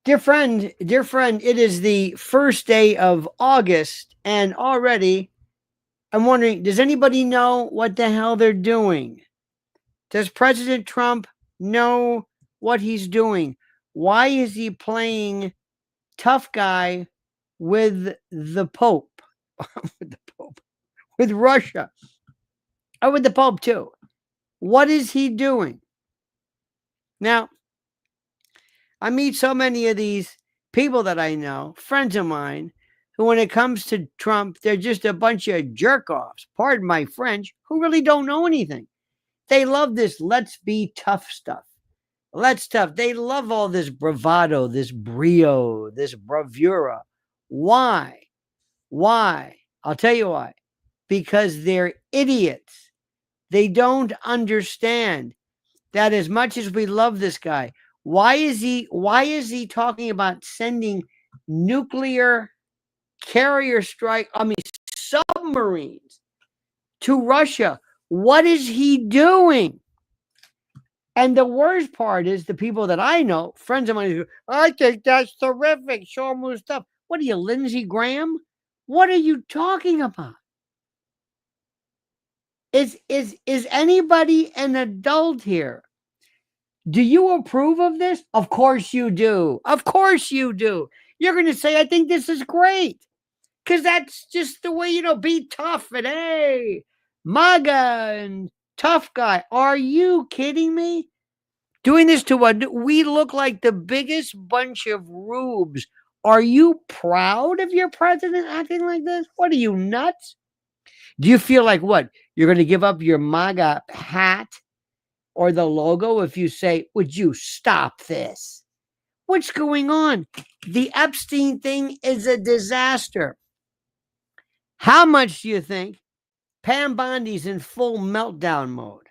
dear friend, it is the first day of August, and already I'm wondering, does anybody know what the hell they're doing? Does President Trump know what he's doing? Why is he playing tough guy with the Pope? with the Pope, with Russia, or with the Pope too? What is he doing? Now, I meet so many of these people that I know, friends of mine, who, when it comes to Trump, they're just a bunch of jerk offs, pardon my French, who really don't know anything. They love this let's be tough stuff. Let's tough. They love all this bravado, this brio, this bravura. Why? Why? I'll tell you why. Because they're idiots. They don't understand that as much as we love this guy, why is he talking about sending nuclear carrier strike, submarines to Russia? What is he doing? And the worst part is the people that I know, friends of mine, I think that's terrific. Show them new stuff. What are you, Lindsey Graham? What are you talking about? Is anybody an adult here? Do you approve of this? Of course you do. Of course you do. You're going to say, I think this is great. Because that's just the way, be tough and hey, MAGA and tough guy. Are you kidding me? Doing this to what? We look like the biggest bunch of rubes. Are you proud of your president acting like this? What are you, nuts? Do you feel like what? You're going to give up your MAGA hat or the logo if you say, would you stop this? What's going on? The Epstein thing is a disaster. How much do you think Pam Bondi's in full meltdown mode?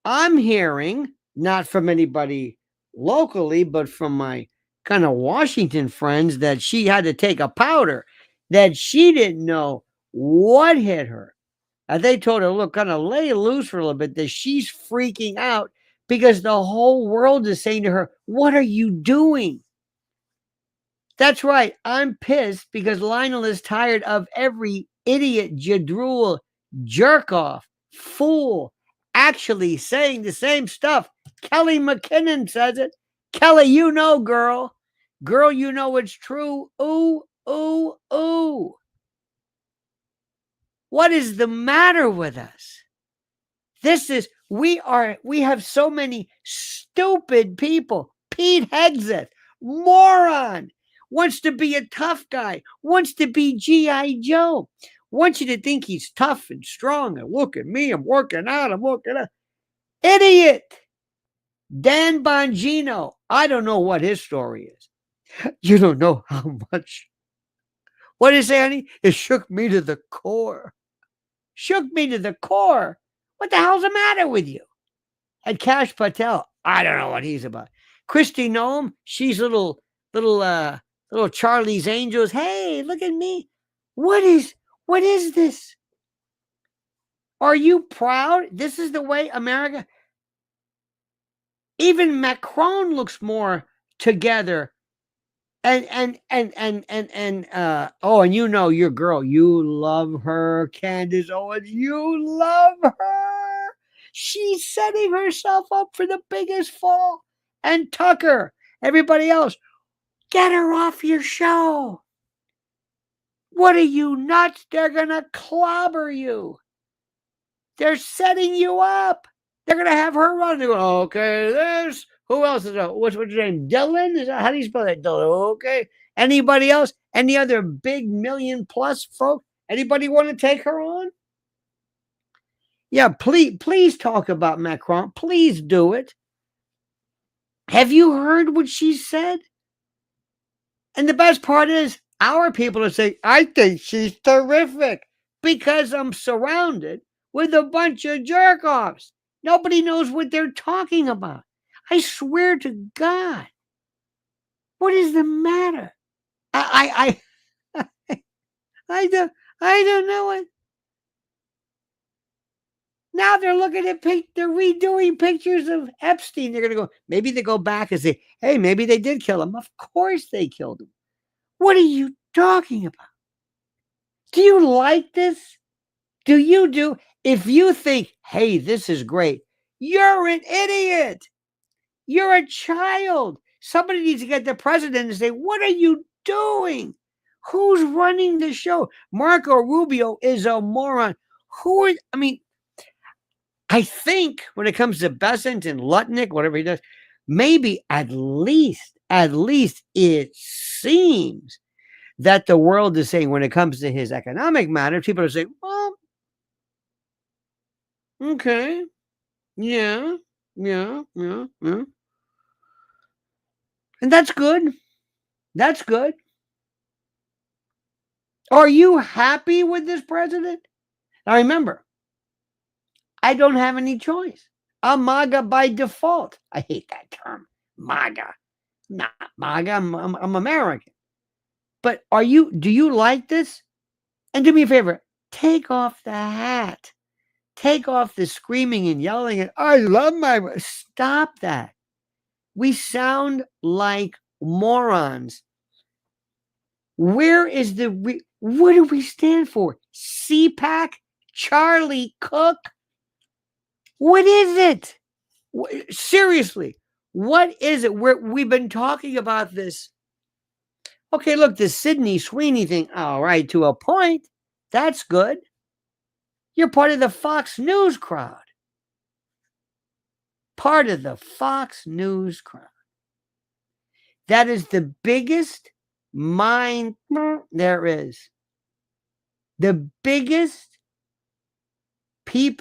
I'm hearing, not from anybody locally, but from my kind of Washington friends, that she had to take a powder, that she didn't know what hit her. And they told her, look, kind of lay loose for a little bit, that she's freaking out because the whole world is saying to her, what are you doing? That's right. I'm pissed because Lionel is tired of every idiot, jadrul, jerk off, fool actually saying the same stuff. Kelly McKinnon says it. Kelly, you know, girl. Girl, you know it's true. Ooh, ooh, ooh. What is the matter with us? We have so many stupid people. Pete Hegseth, moron, wants to be a tough guy, wants to be G.I. Joe, wants you to think he's tough and strong. And look at me, I'm working out. Idiot. Dan Bongino, I don't know what his story is. You don't know how much. What did he say, honey? It shook me to the core. Shook me to the core. What the hell's the matter with you? And Cash Patel, I don't know what he's about. Christy Noem, she's little Charlie's Angels. Hey, look at me. What is this? Are you proud? This is the way America. Even Macron looks more together. And you know your girl, you love her, Candace Owens, you love her. She's setting herself up for the biggest fall. And Tucker, everybody else, get her off your show. What are you, nuts? They're gonna clobber you. They're setting you up. They're gonna have her run. They go, okay, there's who else is that? What's your name? Dylan? Is that how do you spell that? Dylan. Okay. Anybody else? Any other big million plus folk? Anybody want to take her on? Yeah, please talk about Macron. Please do it. Have you heard what she said? And the best part is, our people are saying, I think she's terrific because I'm surrounded with a bunch of jerk offs. Nobody knows what they're talking about. I swear to God. What is the matter? I I don't know it. Now they're looking at they're redoing pictures of Epstein. They're going to go, maybe they go back and say, hey, maybe they did kill him. Of course they killed him. What are you talking about? Do you like this? Do you do? If you think, hey, this is great, you're an idiot. You're a child. Somebody needs to get the president and say, what are you doing? Who's running the show? Marco Rubio is a moron. I think when it comes to Besant and Lutnick, whatever he does, maybe at least it seems that the world is saying when it comes to his economic matters, people are saying, well, okay, yeah. And that's good. That's good. Are you happy with this president? Now remember, I don't have any choice. I'm MAGA by default. I hate that term, MAGA. Not MAGA. I'm American. But do you like this? And do me a favor, take off the hat. Take off the screaming and yelling and I love my. Stop that. We sound like morons. Where is what do we stand for? CPAC? Charlie Cook? What is it? Seriously, what is it? We've been talking about this. Okay, look, the Sydney Sweeney thing, all right, to a point, that's good. You're part of the Fox News crowd. Part of the Fox News crowd. That is the biggest mind there is. The biggest I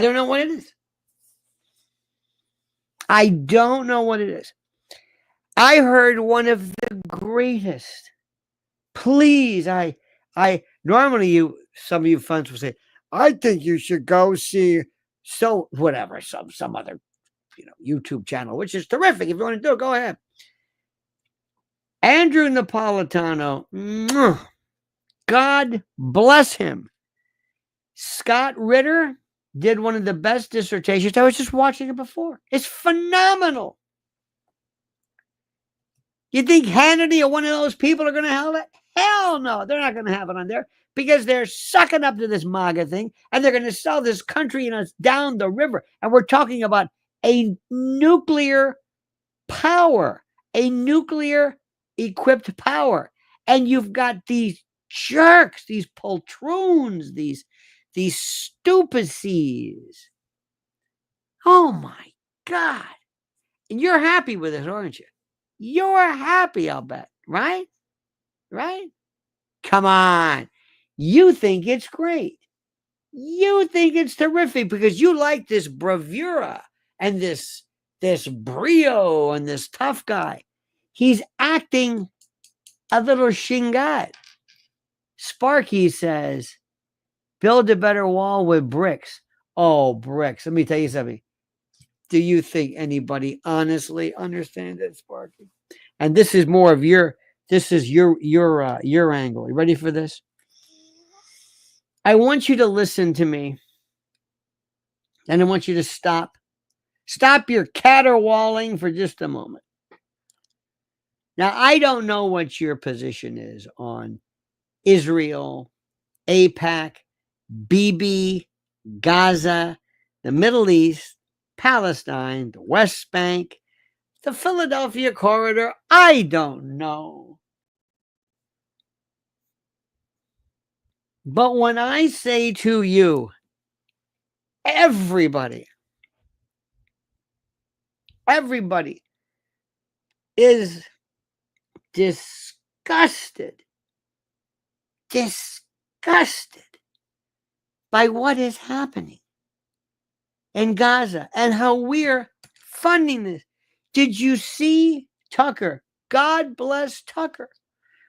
don't know what it is. I don't know what it is. I heard one of the greatest. Please, I normally some of you fans will say, I think you should go see whatever, some other YouTube channel, which is terrific. If you want to do it, go ahead. Andrew Napolitano, God bless him. Scott Ritter did one of the best dissertations. I was just watching it before. It's phenomenal. You think Hannity or one of those people are going to have it? Hell no, they're not going to have it on there because they're sucking up to this MAGA thing and they're going to sell this country and us down the river. And we're talking about a nuclear power, a nuclear equipped power. And you've got these jerks, these poltroons, these stupicies. Oh my God. And you're happy with this, aren't you? You're happy, I'll bet. Right? Right? Come on. You think it's great. You think it's terrific because you like this bravura and this brio and this tough guy. He's acting a little shingat. Sparky says, build a better wall with bricks. Oh, bricks. Let me tell you something. Do you think anybody honestly understands it, Sparky? And this is more of your angle. You ready for this? I want you to listen to me. And I want you to stop your caterwauling for just a moment. Now, I don't know what your position is on Israel, AIPAC, Bibi, Gaza, the Middle East, Palestine, the West Bank, the Philadelphia corridor. I don't know. But when I say to you, everybody is disgusted by what is happening in Gaza and how we're funding this. Did you see Tucker? God bless Tucker,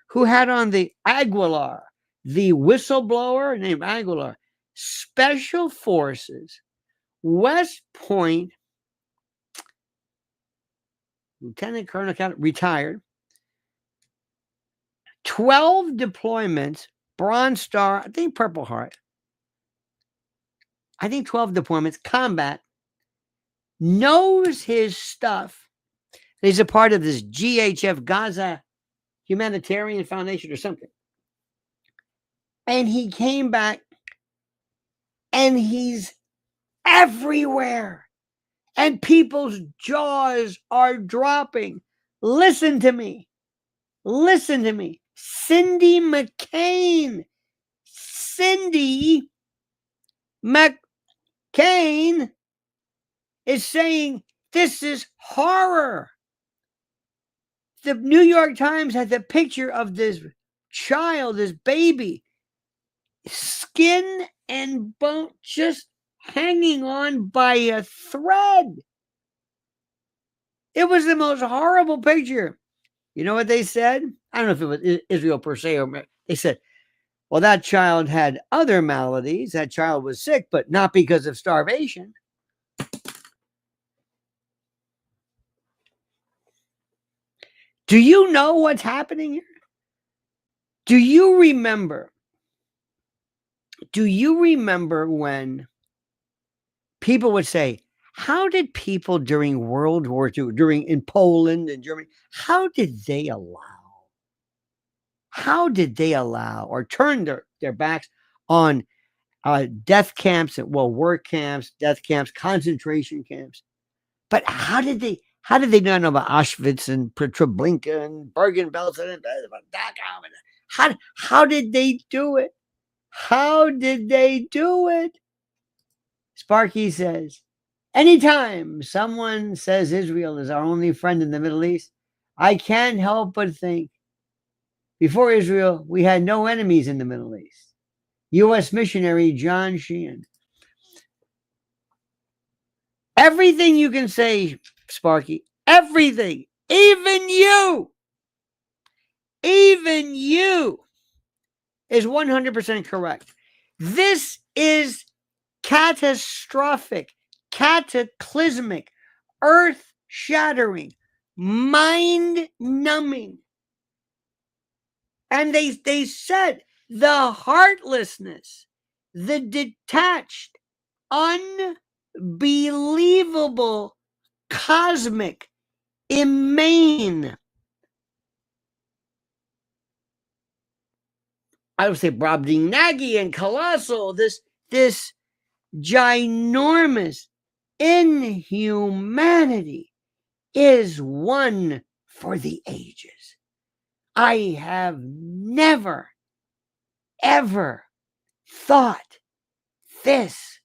who had on the Aguilar, the whistleblower named Aguilar, Special Forces, West Point, Lieutenant Colonel, retired, 12 deployments, Bronze Star, I think Purple Heart. I think 12 deployments, combat, knows his stuff. He's a part of this GHF, Gaza Humanitarian Foundation or something. And he came back and he's everywhere. And people's jaws are dropping. Listen to me. Listen to me. Cindy McCain. Cindy McCain is saying this is horror. The New York Times had the picture of this child, this baby, skin and bone just hanging on by a thread. It was the most horrible picture. You know what they said? I don't know if it was Israel per se, or they said, well, that child had other maladies. That child was sick, but not because of starvation. Do you know what's happening here? Do you remember when people would say, how did people during World War II, in Poland and Germany, how did they allow or turn their backs on death camps, work camps, death camps, concentration camps? But how did they not know about Auschwitz and Treblinka and Bergen-Belsen and Dachau? How did they do it? How did they do it? Sparky says, anytime someone says Israel is our only friend in the Middle East, I can't help but think, before Israel, we had no enemies in the Middle East. U.S. missionary John Sheehan. Everything you can say, Sparky, everything, even you is 100% correct. This is catastrophic, cataclysmic, earth-shattering, mind-numbing. And they said the heartlessness, the detached, unbelievable, cosmic, immane, I would say Brobdingnagian, colossal, this ginormous inhumanity is one for the ages. I have never, ever thought this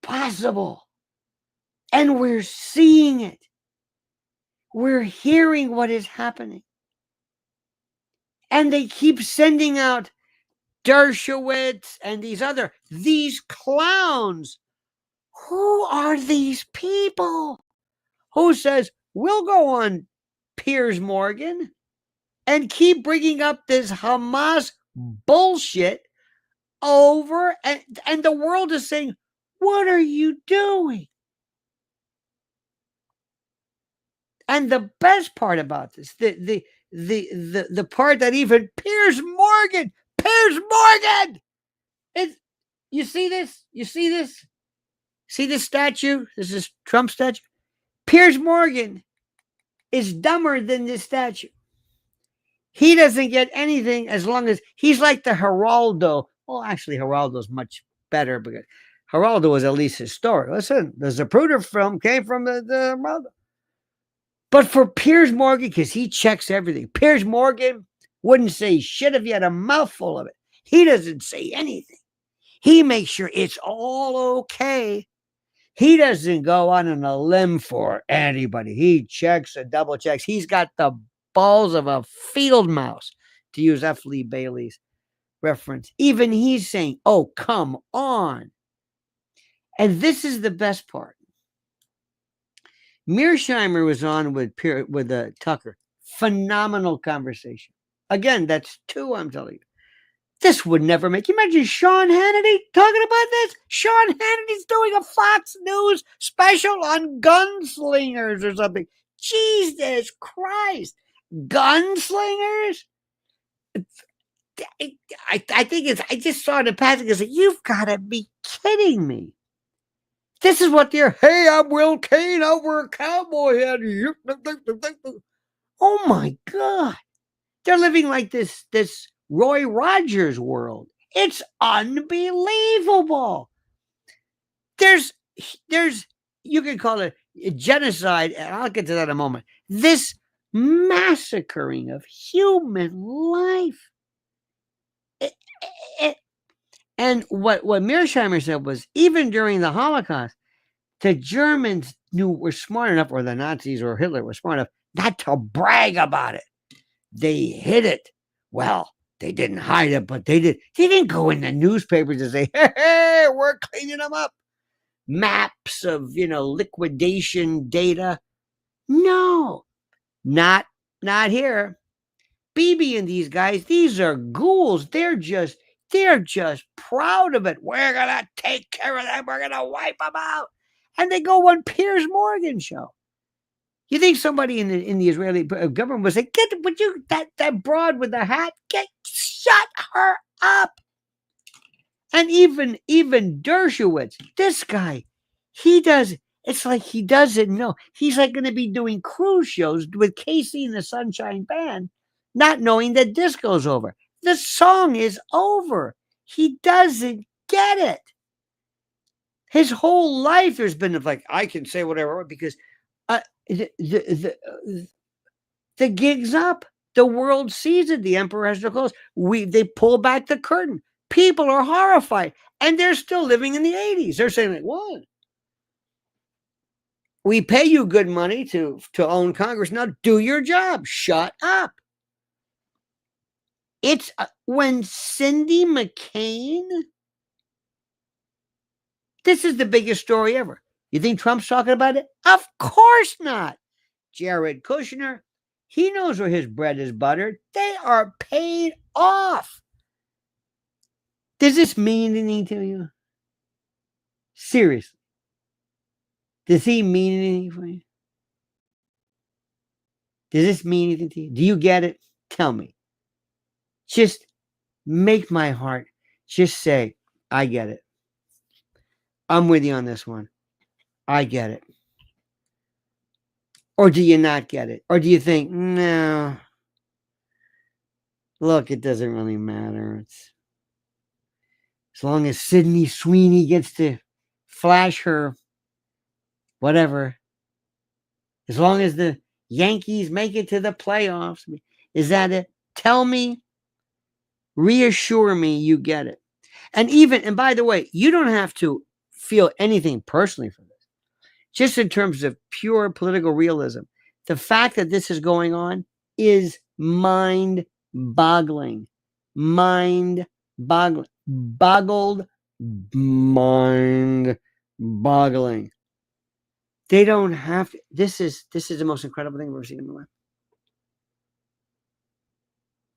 possible. And we're seeing it. We're hearing what is happening. And they keep sending out Dershowitz and these clowns. Who are these people? Who says, we'll go on Piers Morgan and keep bringing up this Hamas bullshit over, and the world is saying, what are you doing? And the best part about this, the part that even Piers Morgan, you see this? See this statue? This is Trump statue. Piers Morgan is dumber than this statue. He doesn't get anything as long as he's like the Geraldo. Well, actually, Geraldo's much better because Geraldo was at least historic. Listen, the Zapruder film came from the Geraldo. But for Piers Morgan, because he checks everything, Piers Morgan wouldn't say shit if he had a mouthful of it. He doesn't say anything. He makes sure it's all okay. He doesn't go on a limb for anybody. He checks and double checks. He's got the balls of a field mouse, to use F. Lee Bailey's reference. Even he's saying, oh, come on. And this is the best part. Mearsheimer was on with Tucker. Phenomenal conversation. Again, that's two, I'm telling you. This would never make. You imagine Sean Hannity talking about this? Sean Hannity's doing a Fox News special on gunslingers or something. Jesus Christ. Gunslingers? I think it's, I just saw it in passing. It's like, you've got to be kidding me. This is what they're, hey, I'm Will Kane, I wear a cowboy hat. Oh my God. They're living like this Roy Rogers world. It's unbelievable. There's you can call it a genocide, and I'll get to that in a moment. This massacring of human life. And what Mearsheimer said was, even during the Holocaust, the Germans were smart enough, or the Nazis or Hitler was smart enough, not to brag about it. They hid it. Well, they didn't hide it, but they did. They didn't go in the newspapers and say, hey, we're cleaning them up. Maps of, liquidation data. No, not here. Bibi and these guys, these are ghouls. They're just proud of it. We're gonna take care of them. We're gonna wipe them out. And they go on Piers Morgan show. You think somebody in the Israeli government would say, would you, that broad with the hat, shut her up. And even Dershowitz, this guy, it's like he doesn't know. He's like going to be doing cruise shows with Casey and the Sunshine Band, not knowing that disco's over. The song is over. He doesn't get it. His whole life there's been like, I can say whatever I want because the gig's up. The world sees it. The emperor has no clothes. They pull back the curtain. People are horrified, and they're still living in the 80s. They're saying, like, what? We pay you good money to own Congress. Now do your job. Shut up. It's when Cindy McCain. This is the biggest story ever. You think Trump's talking about it? Of course not. Jared Kushner, he knows where his bread is buttered. They are paid off. Does this mean anything to you? Seriously. Does he mean anything for you? Does this mean anything to you? Do you get it? Tell me. Just make my heart just say, I get it. I'm with you on this one. I get it. Or do you not get it? Or do you think, no, look, it doesn't really matter. It's as long as Sydney Sweeney gets to flash her whatever, as long as the Yankees make it to the playoffs, is that it? Tell me, reassure me you get it. And by the way, you don't have to feel anything personally for this. Just in terms of pure political realism, the fact that this is going on is mind-boggling. Mind-boggling. Boggled, mind-boggling. They don't have to. This is the most incredible thing I've ever seen in my life.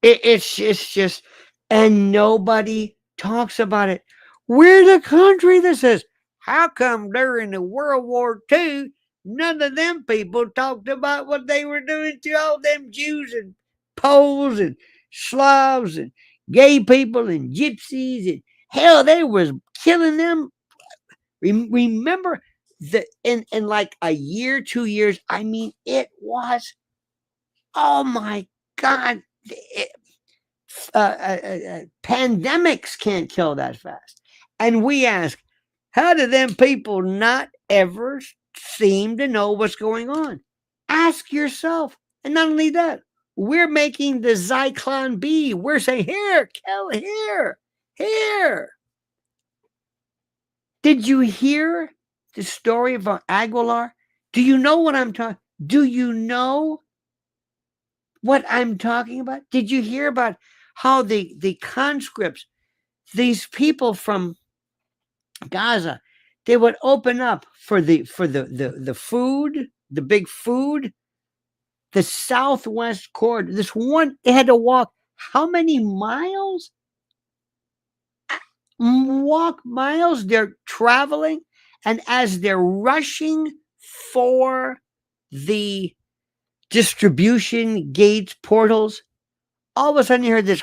It's just, and nobody talks about it. We're the country that says, how come during the World War II, none of them people talked about what they were doing to all them Jews and Poles and Slavs and gay people and gypsies, and hell, they was killing them. Remember in like a year, 2 years, I mean, it was, oh my God, pandemics can't kill that fast. And we ask, how do them people not ever seem to know what's going on? Ask yourself. And not only that, we're making the Zyklon B. We're saying, here, kill here. Did you hear the story about Aguilar? Do you know what I'm talking? Do you know what I'm talking about? Did you hear about how the conscripts, these people from Gaza, they would open up for the food, the big food, the southwest corridor. This one, they had to walk how many miles? Walk miles. They're traveling, and as they're rushing for the distribution gates, portals, all of a sudden you heard this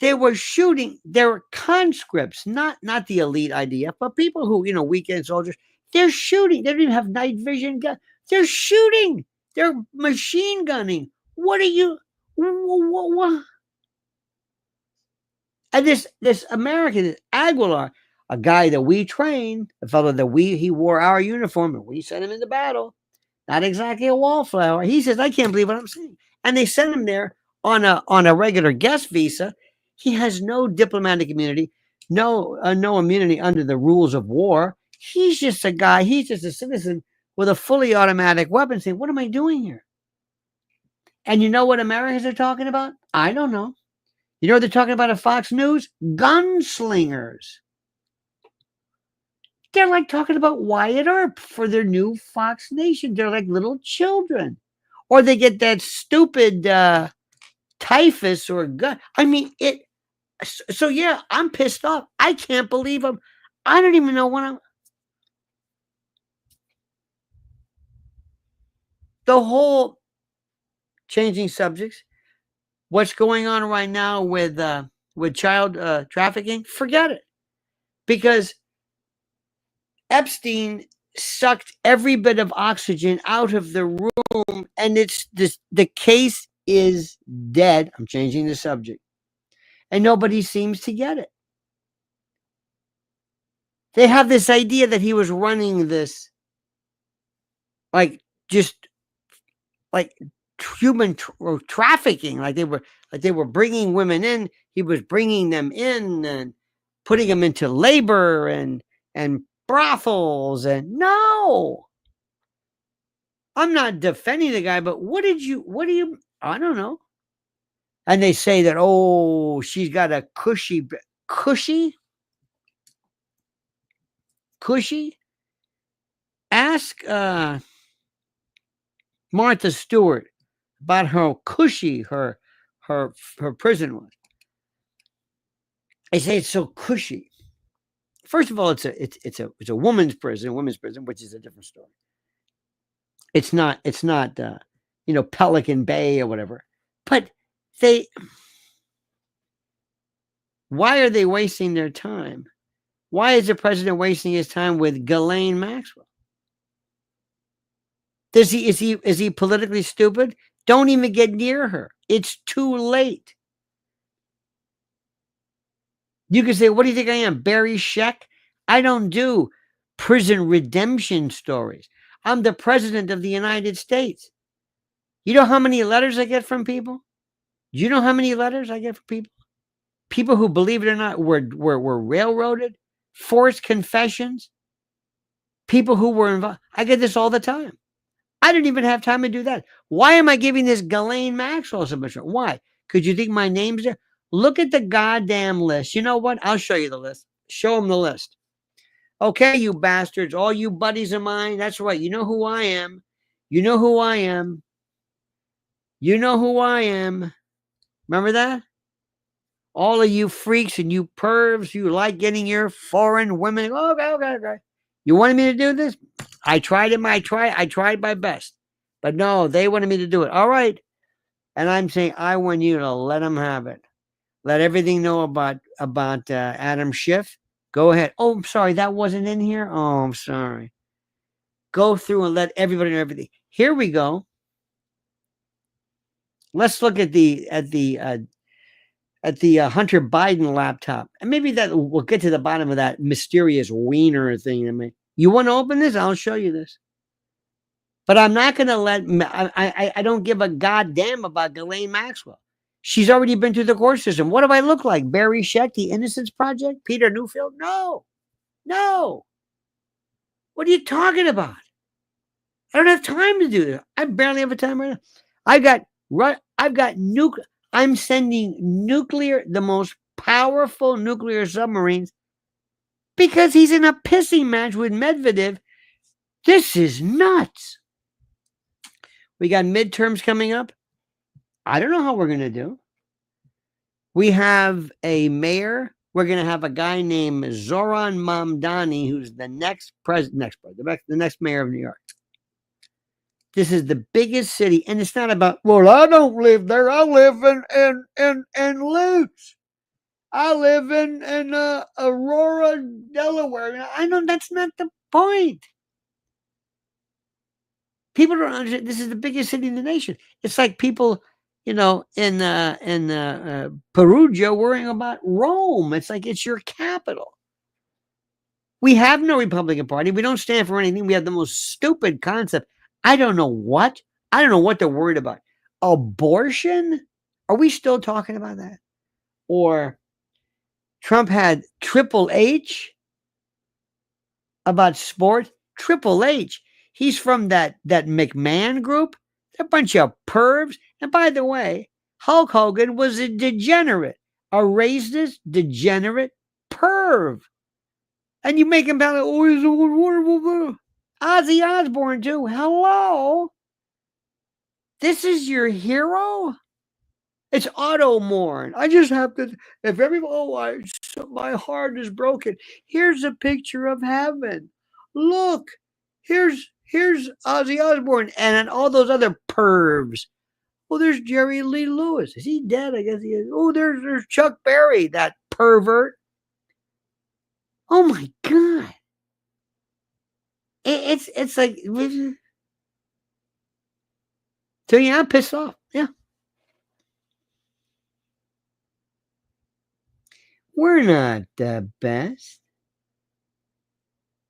They were shooting. They were conscripts, not the elite IDF, but people who, weekend soldiers. They're shooting. They don't even have night vision gun. They're shooting. They're machine gunning. What are you? What? And this American Aguilar, a guy that we trained, a fellow that he wore our uniform and we sent him into battle. Not exactly a wallflower. He says, I can't believe what I'm seeing. And they sent him there on a regular guest visa. He has no diplomatic immunity, no immunity under the rules of war. He's just a guy. He's just a citizen with a fully automatic weapon saying, what am I doing here? And you know what Americans are talking about? I don't know. You know what they're talking about at Fox News? Gunslingers. They're like talking about Wyatt Earp for their new Fox Nation. They're like little children. Or they get that stupid typhus or gut. I mean, it. So, yeah, I'm pissed off. I can't believe them. I don't even know what I'm. The whole changing subjects. What's going on right now with child trafficking? Forget it. Because Epstein sucked every bit of oxygen out of the room, and the case is dead. I'm changing the subject. And nobody seems to get it. They have this idea that he was running this human trafficking, like they were bringing women in. He was bringing them in and putting them into labor and brothels. And no, I'm not defending the guy, but what do you, I don't know. And they say that, oh, she's got a cushy. Ask Martha Stewart about how cushy her prison was. I say it's so cushy. First of all, it's a women's prison, which is a different story. It's not Pelican Bay or whatever. But why are they wasting their time? Why is the president wasting his time with Ghislaine Maxwell? Is he politically stupid? Don't even get near her. It's too late. You can say, what do you think I am, Barry Scheck? I don't do prison redemption stories. I'm the president of the United States. You know how many letters I get from people? Do you know how many letters I get from people? People who, believe it or not, were railroaded, forced confessions, people who were involved. I get this all the time. I don't even have time to do that. Why am I giving this Ghislaine Maxwell so much? Why? Could you think my name's there? Look at the goddamn list. You know what? I'll show you the list. Show them the list. Okay, you bastards, all you buddies of mine. That's right. You know who I am. You know who I am. You know who I am. Remember that? All of you freaks and you pervs, you like getting your foreign women. Okay. You wanted me to do this? I tried my best. But no, they wanted me to do it. All right. And I'm saying I want you to let them have it. Let everything know about Adam Schiff. Go ahead. Oh, I'm sorry. That wasn't in here. Oh, I'm sorry. Go through and let everybody know everything. Here we go. Let's look at the Hunter Biden laptop, and maybe that we'll get to the bottom of that mysterious wiener thing. You want to open this? I'll show you this. But I'm not going to let. I don't give a goddamn about Ghislaine Maxwell. She's already been through the court system. What do I look like? Barry Scheck, the Innocence Project, Peter Newfield? No. What are you talking about? I don't have time to do this. I barely have a time right now. I've got nuclear. I'm sending the most powerful nuclear submarines because he's in a pissing match with Medvedev. This is nuts. We got midterms coming up. I don't know how we're going to do. We have a mayor. We're going to have a guy named Zoran Mamdani, who's the next mayor of New York. This is the biggest city, and it's not about, well, I don't live there. I live in Lutz. I live in Aurora, Delaware. I know that's not the point. People don't understand. This is the biggest city in the nation. It's like people, in Perugia worrying about Rome. It's like it's your capital. We have no Republican Party. We don't stand for anything. We have the most stupid concept. I don't know what. I don't know what they're worried about. Abortion? Are we still talking about that? Or Trump had Triple H about sport. Triple H. He's from that McMahon group. They're a bunch of pervs. And by the way, Hulk Hogan was a degenerate, a racist, degenerate perv. And you make him out like, oh, he's a wonderful. Ozzy Osbourne too. Hello, this is your hero. It's auto mourn. I just have to. If everybody, my heart is broken. Here's a picture of heaven. Look, here's Ozzy Osbourne and all those other pervs. Oh, there's Jerry Lee Lewis. Is he dead? I guess he is. Oh, there's Chuck Berry, that pervert. Oh my God. It's like, so yeah, I'm pissed off. Yeah. We're not the best.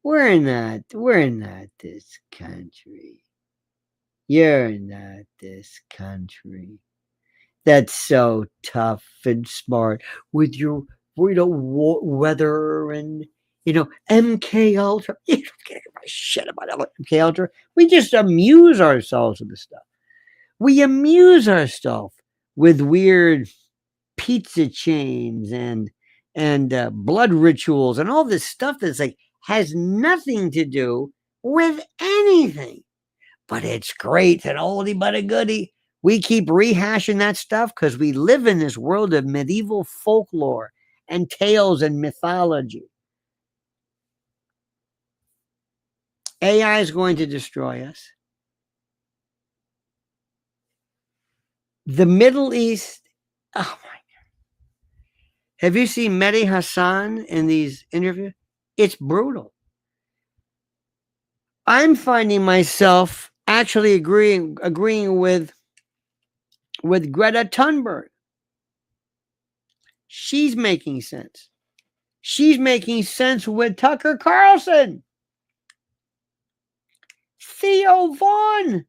We're not this country. You're not this country. That's so tough and smart with your, weather and, MK Ultra. You don't give a shit about MK Ultra. We just amuse ourselves with this stuff. We amuse ourselves with weird pizza chains and blood rituals and all this stuff that's like has nothing to do with anything. But it's great and oldie but a goodie. We keep rehashing that stuff because we live in this world of medieval folklore and tales and mythology. AI is going to destroy us. The Middle East, oh my God. Have you seen Mehdi Hassan in these interviews? It's brutal. I'm finding myself actually agreeing with Greta Thunberg. She's making sense. She's making sense with Tucker Carlson. Theo Vaughn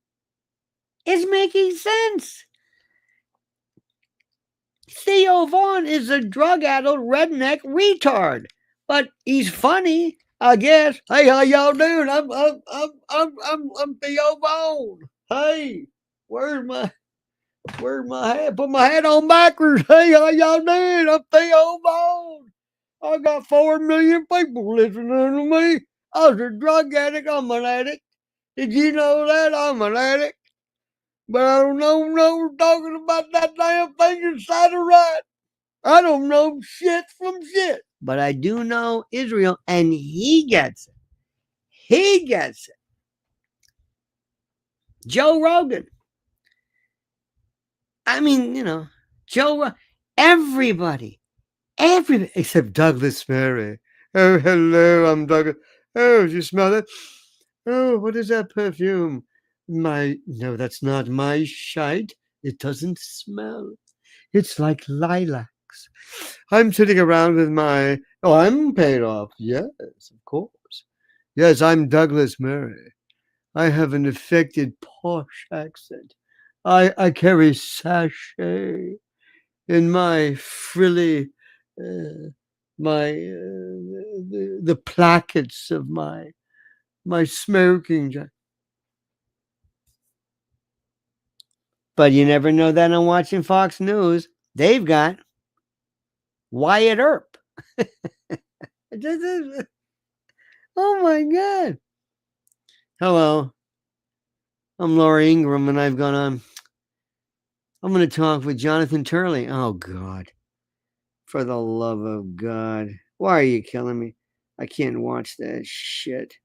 is making sense. Theo Vaughn is a drug-addled redneck retard, but he's funny, I guess. Hey, how y'all doing? I'm Theo Vaughn. Hey, where's my hat? Put my hat on backwards. Hey, how y'all doing? I'm Theo Vaughn. I got 4 million people listening to me. I was a drug addict. I'm an addict. Did you know that? I'm an addict. But I don't know talking about that damn thing inside the right. I don't know shit from shit. But I do know Israel, and he gets it. He gets it. Joe Rogan. I mean, everybody, except Douglas Murray. Oh, hello, I'm Douglas. Oh, you smell it? Oh, what is that perfume? No, that's not my shite. It doesn't smell. It's like lilacs. I'm sitting around with I'm paid off. Yes, of course. Yes, I'm Douglas Murray. I have an affected posh accent. I carry sachet in my frilly, the plackets of my smoking jacket. But you never know that on watching Fox News. They've got Wyatt Earp. Oh my God. Hello. I'm Laura Ingraham, and I've gone on. I'm going to talk with Jonathan Turley. Oh, God. For the love of God. Why are you killing me? I can't watch that shit.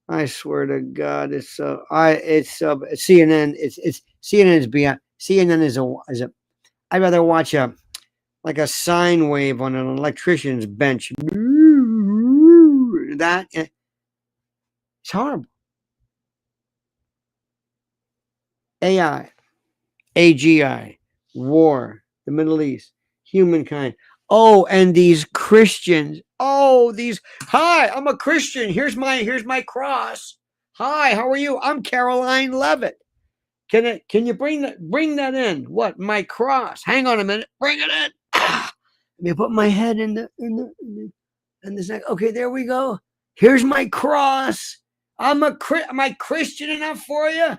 I swear to God, it's CNN. It's CNN's beyond. CNN is a. I'd rather watch a like a sine wave on an electrician's bench. That it's horrible. AI, AGI, war, the Middle East, humankind. Oh, and these Christians. Oh, these. Hi, I'm a Christian. Here's my cross. Hi, how are you? I'm Caroline Levitt. Can you bring that in? What? My cross. Hang on a minute. Bring it in. Let me put my head in the neck. Okay, there we go. Here's my cross. Am I Christian enough for you?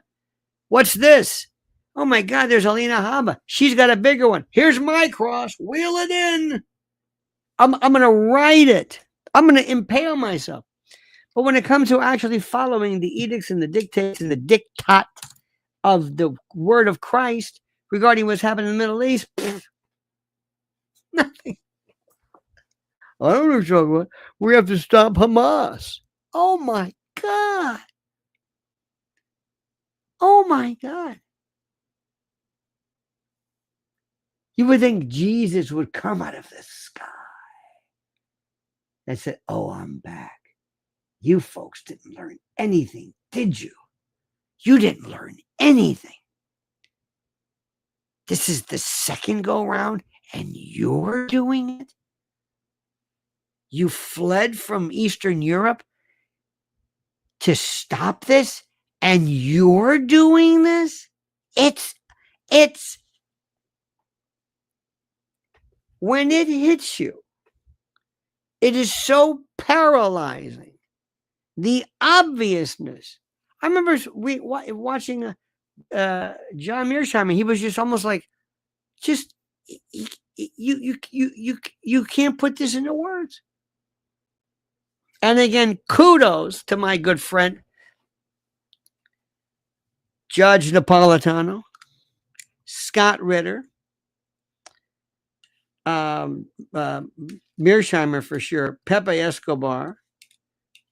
What's this? Oh my God, there's Alina Haba. She's got a bigger one. Here's my cross. Wheel it in. I'm gonna write it. I'm gonna impale myself. But when it comes to actually following the edicts and the dictates and the diktat of the word of Christ regarding what's happening in the Middle East, nothing. I don't know what you're talking about. We have to stop Hamas. Oh my God. Oh my God. You would think Jesus would come out of the sky and say, oh, I'm back. You folks didn't learn anything, did you? You didn't learn anything. This is the second go round and you're doing it? You fled from Eastern Europe to stop this and you're doing this? It's when it hits you, it is so paralyzing. The obviousness. I remember watching John Mearsheimer. He was just almost like, just you can't put this into words. And again, kudos to my good friend Judge Napolitano, Scott Ritter, Mearsheimer for sure, Pepe Escobar,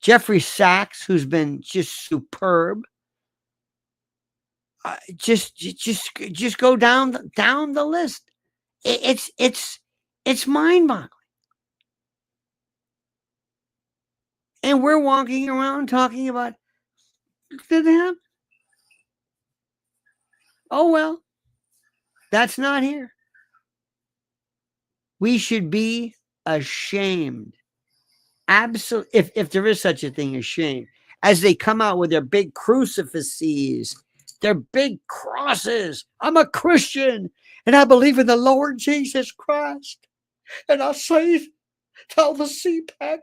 Jeffrey Sachs, who's been just superb. Just go down the list. It's mind-boggling. And we're walking around talking about them. Oh well, that's not here. We should be ashamed. Absolutely, if there is such a thing as shame, as they come out with their big crucifixes, their big crosses. I'm a Christian and I believe in the Lord Jesus Christ. And I say, tell the CPAC,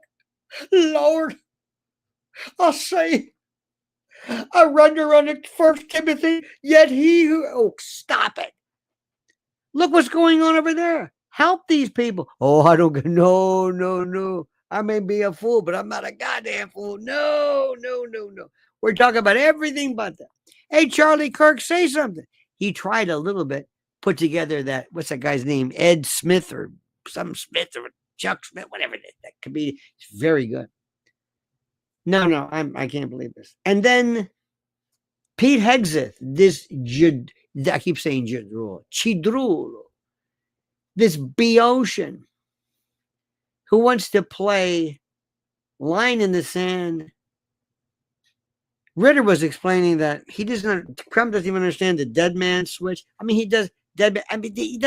Lord, I say, I render on it 1 Timothy, yet he who, oh, stop it. Look what's going on over there. Help these people. Oh, I don't get, no. I may be a fool, but I'm not a goddamn fool. No. We're talking about everything but that. Hey, Charlie Kirk, say something. He tried a little bit, put together that, what's that guy's name? Ed Smith or some Smith or Chuck Smith, whatever that could be. It's very good. No, I can't believe this. And then Pete Hegseth, this I keep saying Chidrulo, this Boeotian who wants to play line in the sand. Ritter was explaining that Trump doesn't even understand the dead man switch. I mean, he does dead man. I mean, he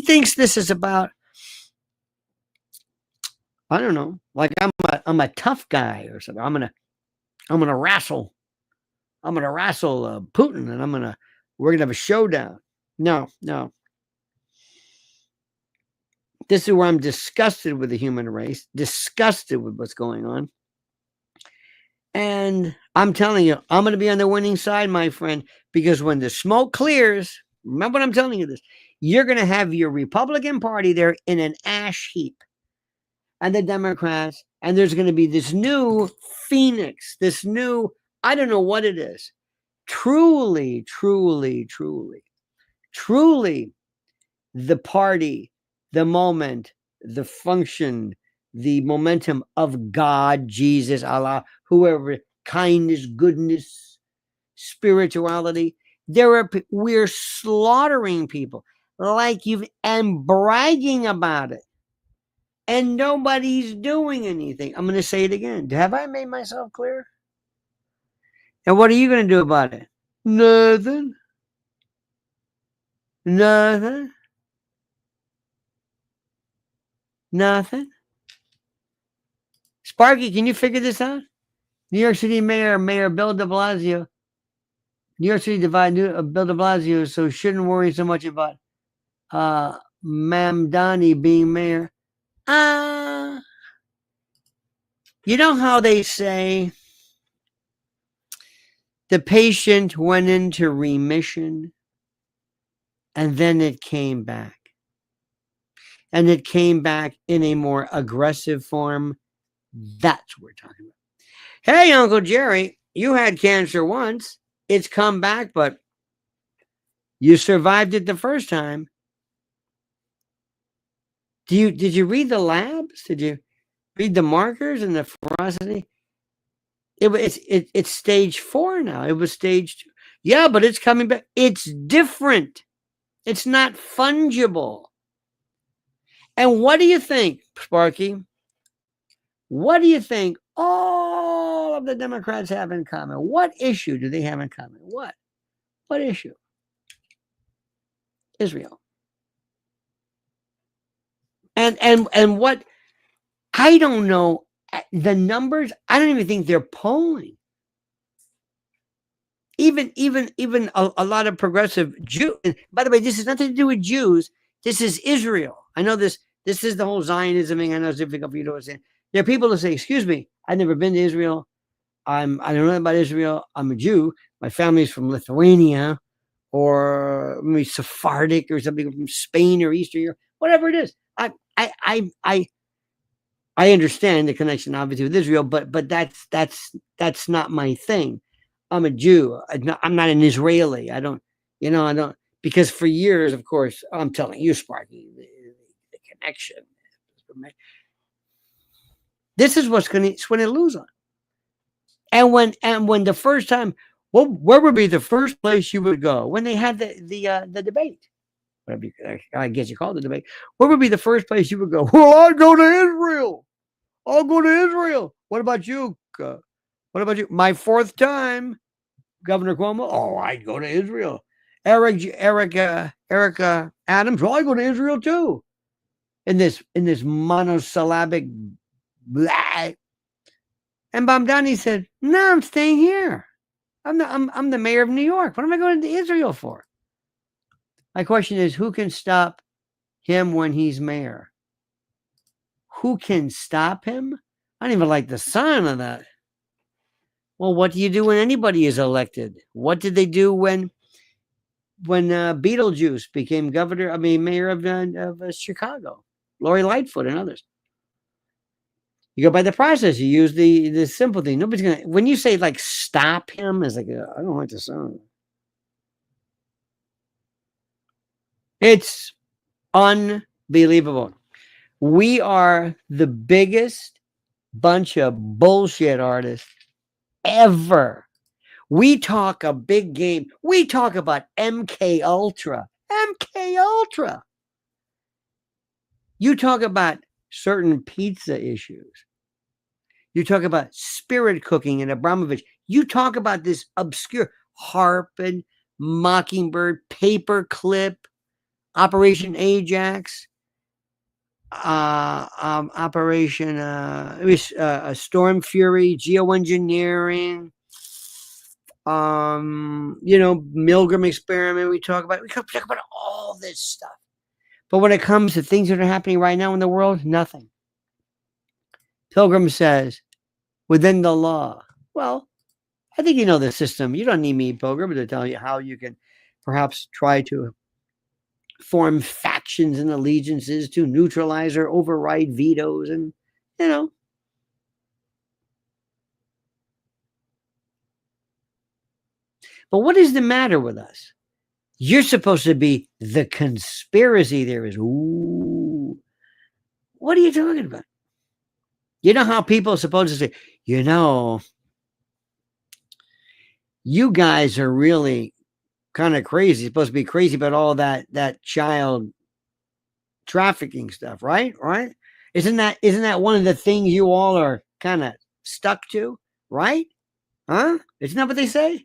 thinks this is about, I don't know, like I'm a tough guy or something. I'm gonna wrestle Putin, and we're gonna have a showdown. No. This is where I'm disgusted with the human race, disgusted with what's going on. And I'm telling you, I'm going to be on the winning side, my friend, because when the smoke clears, remember what I'm telling you this, you're going to have your Republican Party there in an ash heap. And the Democrats, and there's going to be this new phoenix, this new, I don't know what it is. Truly, the party, the moment, the function, the momentum of God, Jesus, Allah, whoever, kindness, goodness, spirituality. We're slaughtering people. like you and bragging about it. And nobody's doing anything. I'm going to say it again. Have I made myself clear? And what are you going to do about it? Nothing. Nothing. Nothing. Sparky, can you figure this out? New York City Mayor Bill de Blasio. New York City Bill de Blasio, so shouldn't worry so much about Mamdani being mayor. You know how they say the patient went into remission and then it came back. And it came back in a more aggressive form. That's what we're talking about. Hey, Uncle Jerry, you had cancer once. It's come back, but you survived it the first time. Did you read the labs? Did you read the markers and the ferocity? It's stage 4 now. It was stage 2. Yeah, but it's coming back. It's different. It's not fungible. And what do you think, Sparky? What do you think all of the Democrats have in common? What issue do they have in common? What issue? Israel. And what, I don't know the numbers. I don't even think they're polling. Even a lot of progressive Jews. By the way, this has nothing to do with Jews. This is Israel. I know this is the whole Zionism thing. I know it's difficult for you to understand. There are people that say, excuse me, I've never been to Israel. I don't know about Israel. I'm a Jew. My family's from Lithuania or maybe Sephardic or something from Spain or Eastern Europe, whatever it is. I understand the connection obviously with Israel, but that's not my thing. I'm a Jew. I'm not an Israeli. I don't, because for years, of course, I'm telling you, Sparky, the connection. This is what's going to lose on. And when the first time, well, where would be the first place you would go when they had the debate? Whatever I guess you call it the debate. Where would be the first place you would go? Well, I'd go to Israel. I'll go to Israel. What about you? What about you? My 4th time, Governor Cuomo. Oh, I'd go to Israel. Erica Adams. Well, I go to Israel too. In this monosyllabic blah. And Mamdani said, "No, I'm staying here. I'm the mayor of New York. What am I going to Israel for?" My question is, who can stop him when he's mayor? Who can stop him? I don't even like the sound of that. Well, what do you do when anybody is elected? What did they do when Beetlejuice became mayor of Chicago? Lori Lightfoot and others. You go by the process. You use the simple thing. Nobody's gonna. When you say like stop him, it's like I don't like the sound. It's unbelievable. We are the biggest bunch of bullshit artists ever. We talk a big game. We talk about MK Ultra. MK Ultra. You talk about certain pizza issues. You talk about spirit cooking and Abramovich. You talk about this obscure Harpin, Mockingbird, Paperclip, Operation Ajax, Operation Storm Fury, geoengineering, Milgram experiment. We talk about all this stuff. But when it comes to things that are happening right now in the world, nothing. Pilgrim says, within the law. Well, I think you know the system. You don't need me, Pilgrim, to tell you how you can perhaps try to form factions and allegiances to neutralize or override vetoes and, But what is the matter with us? You're supposed to be the conspiracy theorist. Ooh. What are you talking about? You know how people are supposed to say, you guys are really kind of crazy. He's supposed to be crazy about all that child trafficking stuff, right? Right? Isn't that one of the things you all are kind of stuck to, right? Huh? Isn't that what they say?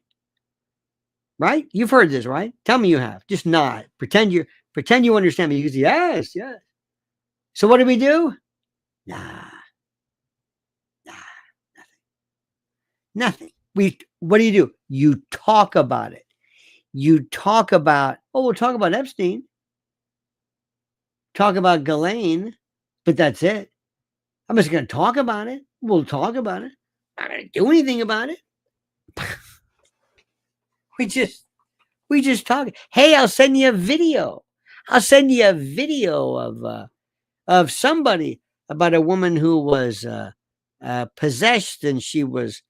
Right? You've heard this, right? Tell me you have. Just nod. Pretend you understand me. You can say, yes, yes. So what do we do? Nah, nah, nothing. What do? You talk about it. You talk about, oh, we'll talk about Epstein, talk about Ghislaine, but that's it. I'm just going to talk about it. We'll talk about it. I'm not going to do anything about it. we just talk. Hey, I'll send you a video. I'll send you a video of somebody about a woman who was possessed, and she was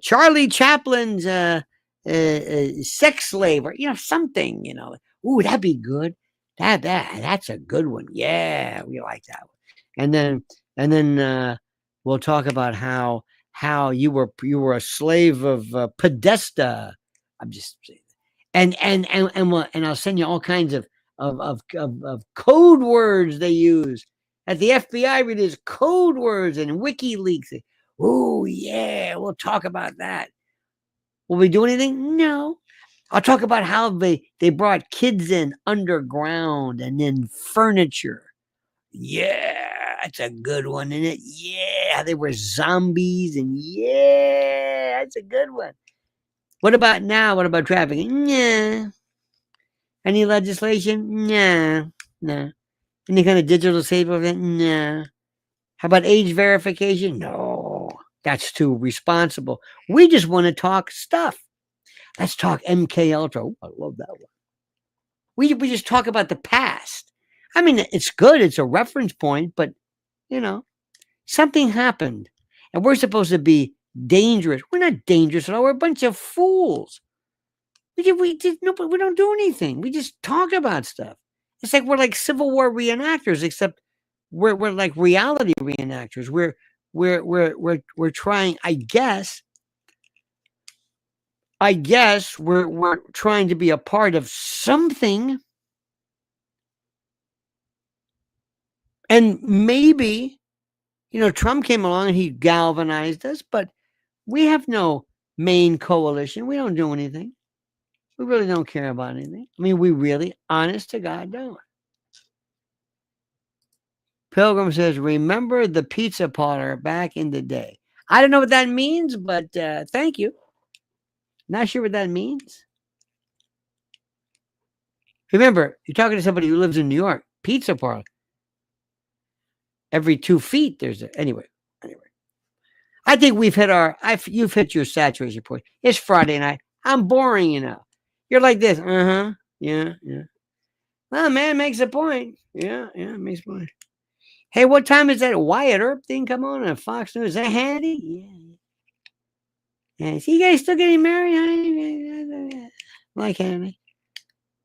Charlie Chaplin's sex slave, or something. Ooh, that'd be good. That's a good one. Yeah, we like that one. And then we'll talk about how you were a slave of Podesta. I'm just saying. And I'll send you all kinds of code words they use at the FBI. Readers code words and WikiLeaks. Oh yeah, we'll talk about that. Will we do anything? No. I'll talk about how they brought kids in underground and then furniture. Yeah, that's a good one, isn't it? Yeah, they were zombies, and yeah, that's a good one. What about now? What about trafficking? Yeah. Any legislation? Nah, nah. Any kind of digital safe event? Nah. How about age verification? No, that's too responsible. We just want to talk stuff. Let's talk MK Ultra. Oh, I love that one. We just talk about the past. I mean, it's good. It's a reference point, but something happened, and we're supposed to be dangerous. We're not dangerous at all. We're a bunch of fools. We don't do anything. We just talk about stuff. It's like we're like Civil War reenactors, except we're like reality reenactors. We're trying. I guess we're trying to be a part of something, and maybe Trump came along and he galvanized us, but we have no main coalition. We don't do anything. We really don't care about anything. I mean, we really, honest to God, don't. Pilgrim says, remember the pizza parlor back in the day. I don't know what that means, but thank you. Not sure what that means. Remember, you're talking to somebody who lives in New York. Pizza parlor. Every 2 feet, there's anyway. I think you've hit your saturation point. It's Friday night. I'm boring, You're like this. Yeah. Well, man makes a point. Yeah, makes a point. Hey, what time is that Wyatt Earp thing come on Fox News? Is that Hannity? Yeah. Yeah. See, you guys still getting married? Like Hannity.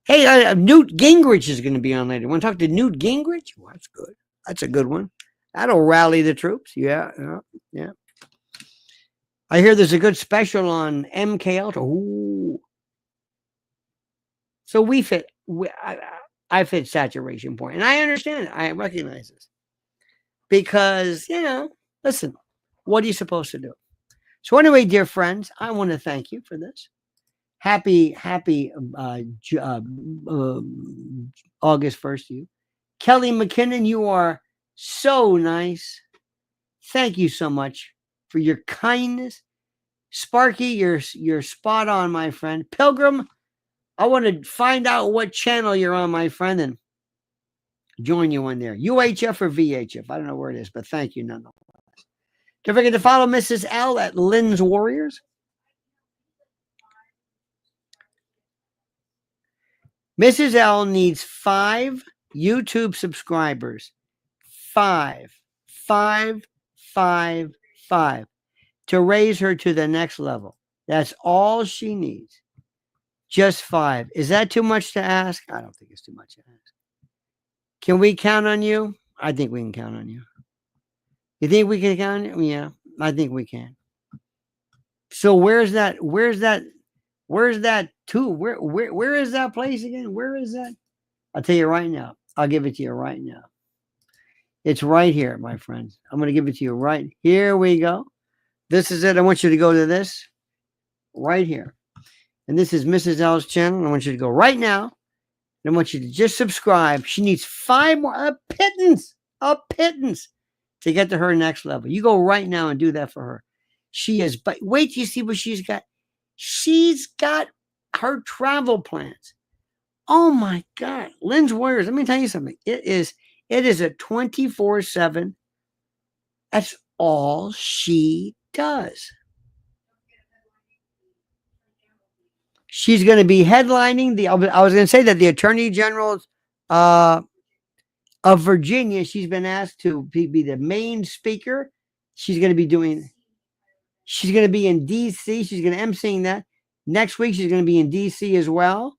Hey, Newt Gingrich is going to be on later. Want to talk to Newt Gingrich? Well, that's good. That's a good one. That'll rally the troops. Yeah. I hear there's a good special on MK Ultra. Ooh. So I've hit saturation point, and I understand it. I recognize this because listen, what are you supposed to do? So anyway, dear friends, I want to thank you for this. Happy August 1st to you. Kelly McKinnon, you are so nice. Thank you so much for your kindness. Sparky, you're spot on, my friend. Pilgrim, I want to find out what channel you're on, my friend, and join you on there. UHF or VHF. I don't know where it is, but thank you nonetheless. Don't forget to follow Mrs. L at Lynn's Warriors. Mrs. L needs 5 YouTube subscribers. 5 to raise her to the next level. That's all she needs. Just 5. Is that too much to ask? I don't think it's too much to ask. Can we count on you? I think we can count on you. You think we can count on you? Yeah, I think we can. So where's that? Where's that? Where's that too? Where is that place again? Where is that? I'll tell you right now. I'll give it to you right now. It's right here, my friends. I'm going to give it to you right here. We go. This is it. I want you to go to this right here. And this is Mrs. L's channel. I want you to go right now. And I want you to just subscribe. She needs 5 more, a pittance to get to her next level. You go right now and do that for her. She is, but wait till you see what she's got. She's got her travel plans. Oh my God. Lynn's Warriors. Let me tell you something. It is a 24/7. That's all she does. She's going to be headlining I was going to say that the Attorney General of Virginia, she's been asked to be the main speaker. She's going to be in D.C. She's going to emceeing that. Next week, she's going to be in D.C. as well.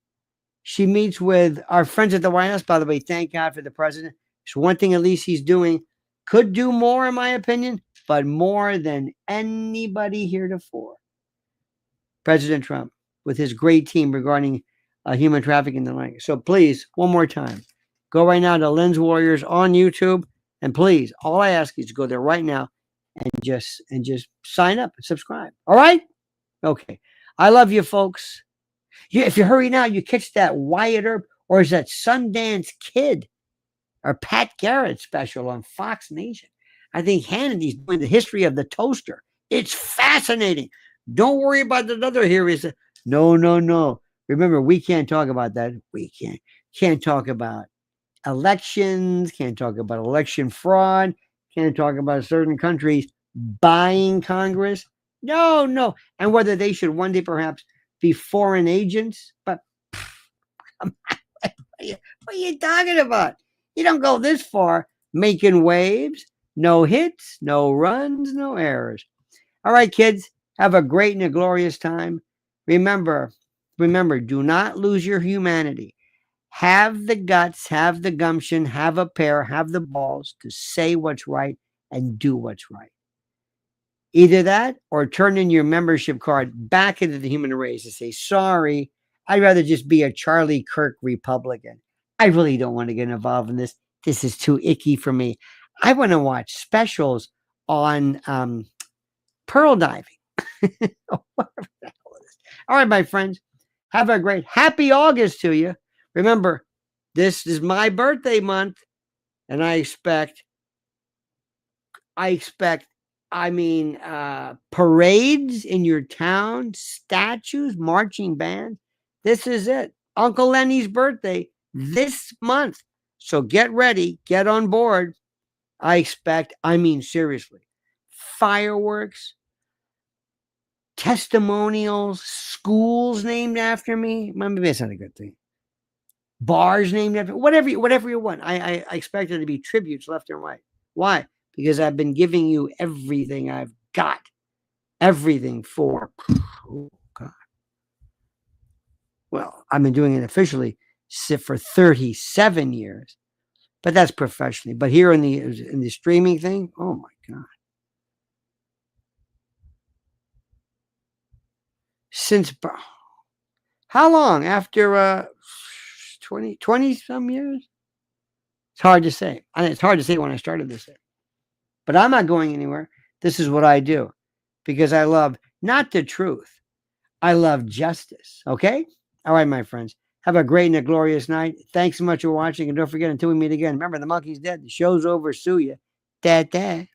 She meets with our friends at the White House. By the way, thank God for the president. It's one thing at least he's doing. Could do more, in my opinion, but more than anybody heretofore. President Trump, with his great team regarding human trafficking and the like. So please, one more time, go right now to Lynn's Warriors on YouTube. And please, all I ask is to go there right now and just sign up and subscribe. All right? Okay. I love you, folks. If you hurry now, you catch that Wyatt Earp or is that Sundance Kid or Pat Garrett special on Fox Nation. I think Hannity's doing the history of the toaster. It's fascinating. Don't worry about the other hearings. No. Remember, we can't talk about that. We can't talk about elections, can't talk about election fraud, can't talk about certain countries buying Congress. No. And whether they should one day perhaps be foreign agents. But what are you talking about? You don't go this far making waves. No hits, no runs, no errors. All right, kids, have a great and a glorious time. Remember, do not lose your humanity. Have the guts, have the gumption, have a pair, have the balls to say what's right and do what's right. Either that or turn in your membership card back into the human race and say, sorry, I'd rather just be a Charlie Kirk Republican. I really don't want to get involved in this. This is too icky for me. I want to watch specials on pearl diving. Whatever the hell it is. All right, my friends, have a great, happy August to you. Remember, this is my birthday month, and I expect parades in your town, statues, marching bands. This is it. Uncle Lenny's birthday this month. So get ready, get on board. Seriously, fireworks, testimonials, schools named after me. Maybe that's not a good thing. Bars named after whatever you want. I expect there to be tributes left and right. Why? Because I've been giving you everything I've got. Everything for, oh God. Well, I've been doing it officially for 37 years, but that's professionally. But here in the streaming thing, oh my God. Since, how long? After 20 some years? It's hard to say. It's hard to say when I started this thing. But I'm not going anywhere. This is what I do because I love not the truth. I love justice. Okay? All right, my friends. Have a great and a glorious night. Thanks so much for watching. And don't forget, until we meet again, remember, the monkey's dead. The show's over. Sue ya. Da.